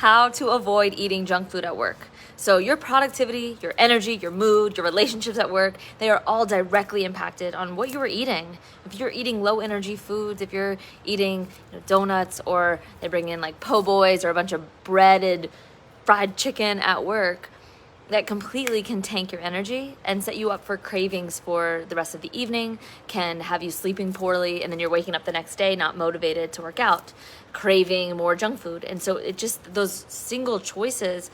how to avoid eating junk food at work. So your productivity, your energy, your mood, your relationships at work, they are all directly impacted on what you are eating. If you're eating low energy foods, if you're eating donuts, or they bring in like po' boys or a bunch of breaded fried chicken at work, that completely can tank your energy and set you up for cravings for the rest of the evening, can have you sleeping poorly, and then you're waking up the next day not motivated to work out, craving more junk food. And so it just, those single choices,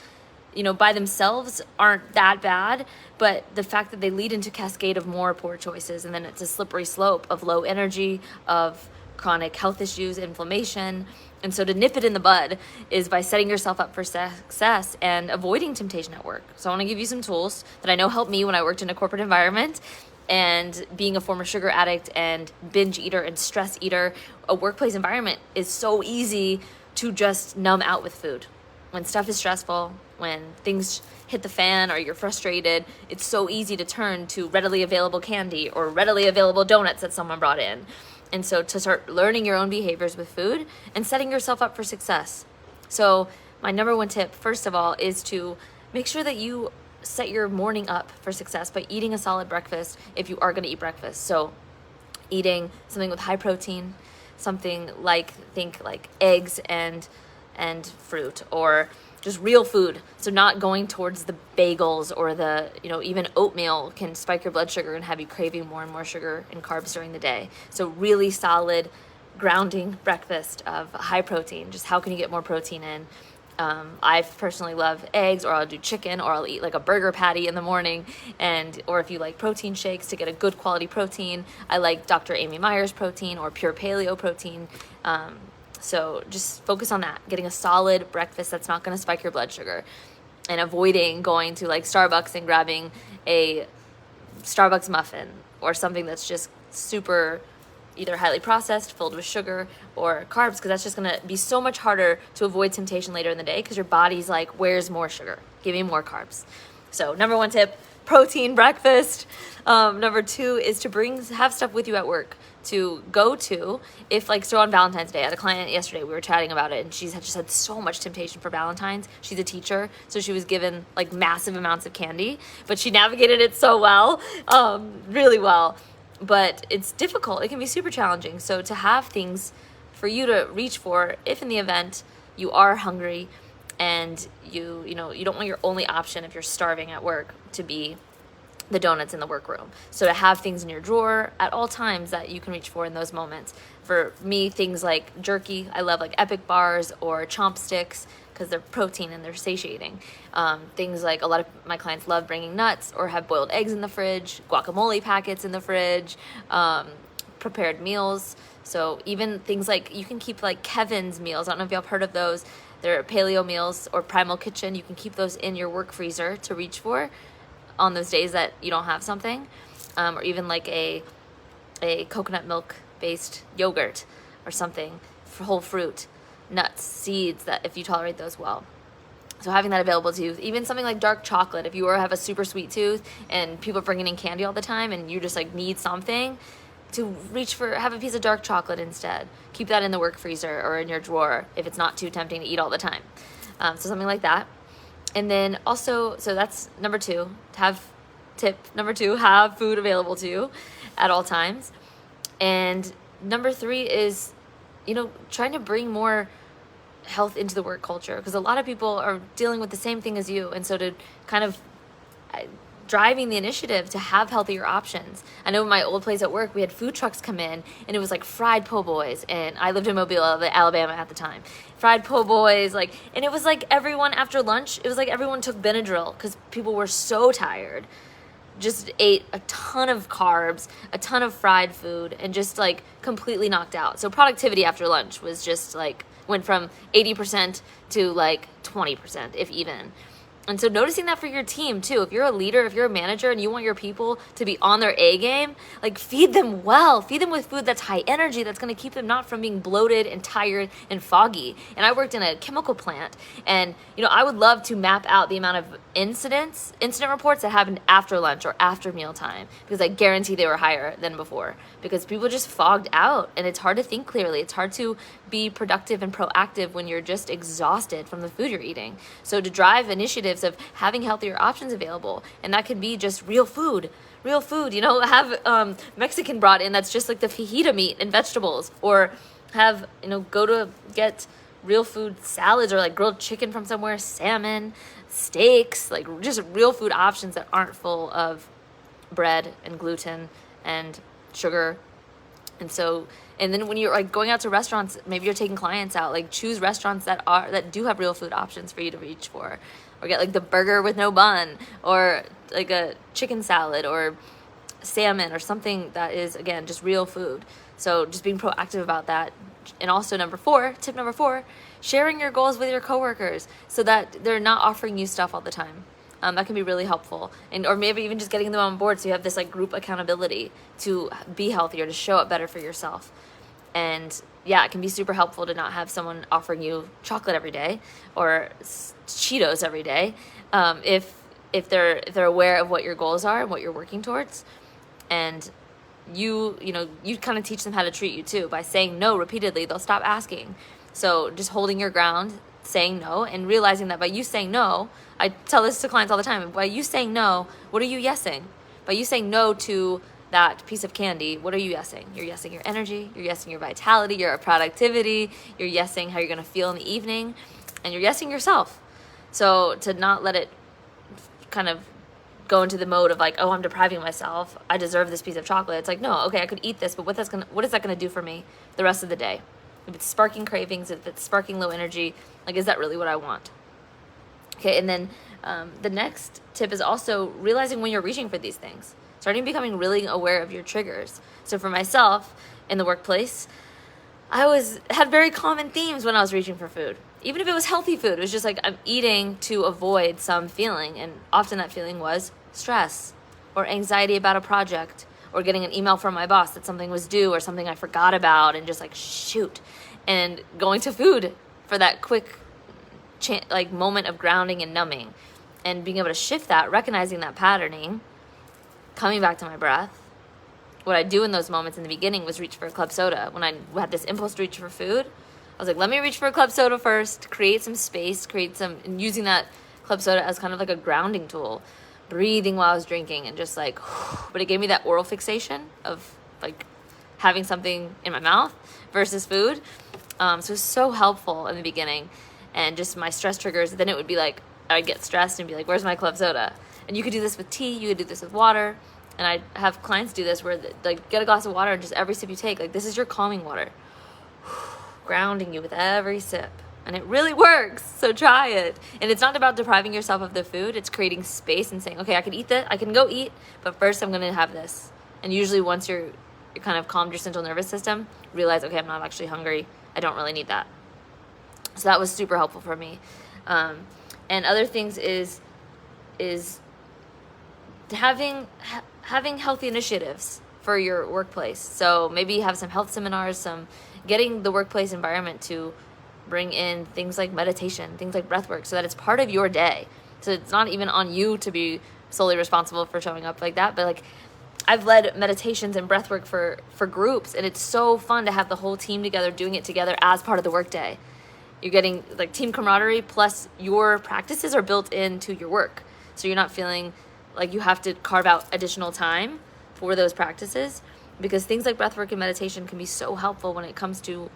by themselves aren't that bad, but the fact that they lead into cascade of more poor choices, and then it's a slippery slope of low energy, of chronic health issues, inflammation. And so to nip it in the bud is by setting yourself up for success and avoiding temptation at work. So I want to give you some tools that I know helped me when I worked in a corporate environment. And being a former sugar addict and binge eater and stress eater, a workplace environment is so easy to just numb out with food. When stuff is stressful, when things hit the fan or you're frustrated, it's so easy to turn to readily available candy or readily available donuts that someone brought in. And so to start learning your own behaviors with food and setting yourself up for success. So my number one tip, first of all, is to make sure that you set your morning up for success by eating a solid breakfast if you are going to eat breakfast. So eating something with high protein, something like, think like eggs and fruit, or just real food. So not going towards the bagels or the, even oatmeal can spike your blood sugar and have you craving more and more sugar and carbs during the day. So really solid grounding breakfast of high protein. Just how can you get more protein in? I personally love eggs, or I'll do chicken, or I'll eat like a burger patty in the morning. Or if you like protein shakes to get a good quality protein, I like Dr. Amy Meyer's protein or Pure Paleo protein. So just focus on that, getting a solid breakfast that's not going to spike your blood sugar, and avoiding going to like Starbucks and grabbing a Starbucks muffin or something that's just super either highly processed, filled with sugar or carbs, because that's just going to be so much harder to avoid temptation later in the day because your body's like, where's more sugar? Give me more carbs. So number one tip, protein breakfast. Number two is to have stuff with you at work to go to. So on Valentine's Day, I had a client yesterday, we were chatting about it, and she's just had so much temptation for Valentine's. She's a teacher, so she was given like massive amounts of candy, but she navigated it so well, really well. But it's difficult. It can be super challenging. So to have things for you to reach for if in the event you are hungry and you don't want your only option if you're starving at work to be the donuts in the workroom. So to have things in your drawer at all times that you can reach for in those moments. For me, things like jerky, I love like Epic bars or Chomp sticks because they're protein and they're satiating. Things like a lot of my clients love bringing nuts or have boiled eggs in the fridge, guacamole packets in the fridge, prepared meals. So even things like, you can keep like Kevin's meals. I don't know if y'all have heard of those. They're paleo meals or Primal Kitchen. You can keep those in your work freezer to reach for on those days that you don't have something, or even like a coconut milk based yogurt or something for whole fruit, nuts, seeds, that if you tolerate those well. So having that available to you, even something like dark chocolate, if you have a super sweet tooth and people are bringing in candy all the time and you just like need something to reach for, have a piece of dark chocolate instead. Keep that in the work freezer or in your drawer if it's not too tempting to eat all the time. So something like that. And then also, so that's number two, tip number two, have food available to you at all times. And number three is, trying to bring more health into the work culture, because a lot of people are dealing with the same thing as you. And so to kind of driving the initiative to have healthier options. I know in my old place at work, we had food trucks come in and it was like fried po' boys. And I lived in Mobile, Alabama at the time. Fried po' boys, and it was like everyone after lunch, it was like everyone took Benadryl because people were so tired. Just ate a ton of carbs, a ton of fried food, and just like completely knocked out. So productivity after lunch was just like, went from 80% to like 20%, if even. And so noticing that for your team too, if you're a leader, if you're a manager and you want your people to be on their A game, like feed them well, feed them with food that's high energy, that's going to keep them not from being bloated and tired and foggy. And I worked in a chemical plant, and I would love to map out the amount of incident reports that happened after lunch or after mealtime, because I guarantee they were higher than before, because people just fogged out and it's hard to think clearly. It's hard to be productive and proactive when you're just exhausted from the food you're eating. So to drive initiatives of having healthier options available, and that could be just real food, have Mexican brought in that's just like the fajita meat and vegetables, or have go to get real food salads, or like grilled chicken from somewhere, salmon, steaks, like just real food options that aren't full of bread and gluten and sugar. And then when you're like going out to restaurants, maybe you're taking clients out, like choose restaurants that do have real food options for you to reach for, or get like the burger with no bun, or like a chicken salad or salmon, or something that is, again, just real food. So just being proactive about that. And also tip number 4, sharing your goals with your coworkers so that they're not offering you stuff all the time. That can be really helpful. Or maybe even just getting them on board so you have this like group accountability to be healthier, to show up better for yourself. And yeah, it can be super helpful to not have someone offering you chocolate every day or Cheetos every day, if they're aware of what your goals are and what you're working towards. And you kind of teach them how to treat you too. By saying no repeatedly, they'll stop asking. So just holding your ground, saying no, and realizing that by you saying no, I tell this to clients all the time, by you saying no, what are you yesing? By you saying no to that piece of candy, what are you yesing? You're yesing your energy, you're yesing your vitality, your productivity, you're yesing how you're going to feel in the evening, and you're yesing yourself. So to not let it kind of go into the mode of like, oh, I'm depriving myself, I deserve this piece of chocolate. It's like, no, okay, I could eat this, but what is that going to do for me the rest of the day? If it's sparking cravings, if it's sparking low energy, like, is that really what I want? Okay, and then the next tip is also realizing when you're reaching for these things. Starting becoming really aware of your triggers. So for myself in the workplace, I had very common themes when I was reaching for food. Even if it was healthy food, it was just like I'm eating to avoid some feeling. And often that feeling was stress or anxiety about a project, or getting an email from my boss that something was due or something I forgot about, and just like, shoot. And going to food for that quick moment of grounding and numbing, and being able to shift that, recognizing that patterning, coming back to my breath. What I do in those moments in the beginning was reach for a club soda. When I had this impulse to reach for food, I was like, let me reach for a club soda first, create some space, and using that club soda as kind of like a grounding tool, breathing while I was drinking, and just like, but it gave me that oral fixation of like having something in my mouth versus food. So it's so helpful in the beginning. And just my stress triggers, then it would be like, I'd get stressed and be like, where's my club soda? And you could do this with tea, you could do this with water. And I have clients do this where like get a glass of water, and just every sip you take, like, this is your calming water, grounding you with every sip. And it really works. So try it. And it's not about depriving yourself of the food. It's creating space and saying, okay, I can eat that. I can go eat, but first I'm going to have this. And usually once you're kind of calmed your central nervous system, realize, okay, I'm not actually hungry. I don't really need that. So that was super helpful for me. And other things is having healthy initiatives for your workplace. So maybe you have some health seminars, getting the workplace environment to bring in things like meditation, things like breathwork, so that it's part of your day. So it's not even on you to be solely responsible for showing up like that, but like, I've led meditations and breathwork for groups, and it's so fun to have the whole team together doing it together as part of the workday. You're getting like team camaraderie, plus your practices are built into your work. So you're not feeling like you have to carve out additional time for those practices, because things like breathwork and meditation can be so helpful when it comes to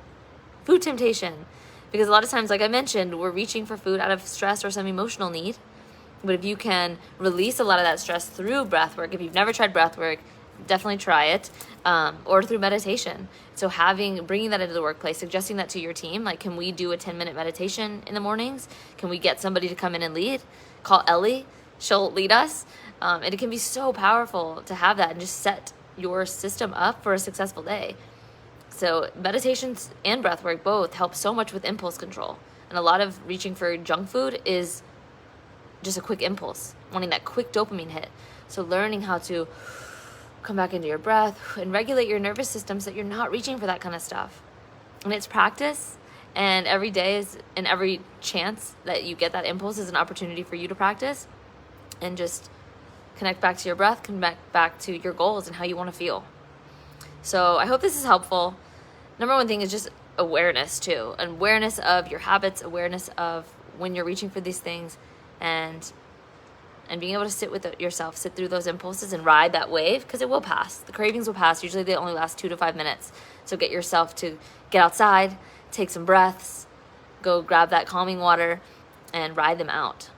food temptation. Because a lot of times, like I mentioned, we're reaching for food out of stress or some emotional need. But if you can release a lot of that stress through breathwork, if you've never tried breathwork, definitely try it, or through meditation. So bringing that into the workplace, suggesting that to your team, like, can we do a 10-minute meditation in the mornings? Can we get somebody to come in and lead? Call Ellie, she'll lead us. And it can be so powerful to have that and just set your system up for a successful day. So meditations and breathwork both help so much with impulse control. And a lot of reaching for junk food is just a quick impulse, wanting that quick dopamine hit. So learning how to come back into your breath and regulate your nervous system so that you're not reaching for that kind of stuff. And it's practice, and every day is, and every chance that you get that impulse is an opportunity for you to practice and just connect back to your breath, connect back to your goals and how you want to feel. So I hope this is helpful. Number one thing is just awareness too. Awareness of your habits, awareness of when you're reaching for these things, and being able to sit with yourself, sit through those impulses and ride that wave, because it will pass. The cravings will pass. Usually they only last 2 to 5 minutes. So get yourself to get outside, take some breaths, go grab that calming water and ride them out.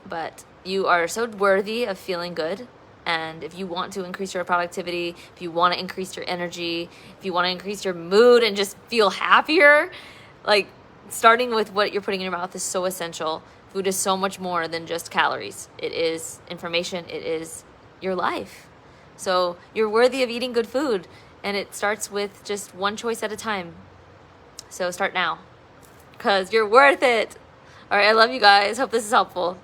But you are so worthy of feeling good. And if you want to increase your productivity, if you want to increase your energy, if you want to increase your mood and just feel happier, like starting with what you're putting in your mouth is so essential. Food is so much more than just calories. It is information. It is your life. So you're worthy of eating good food, and it starts with just one choice at a time. So start now, because you're worth it. All right, I love you guys. Hope this is helpful.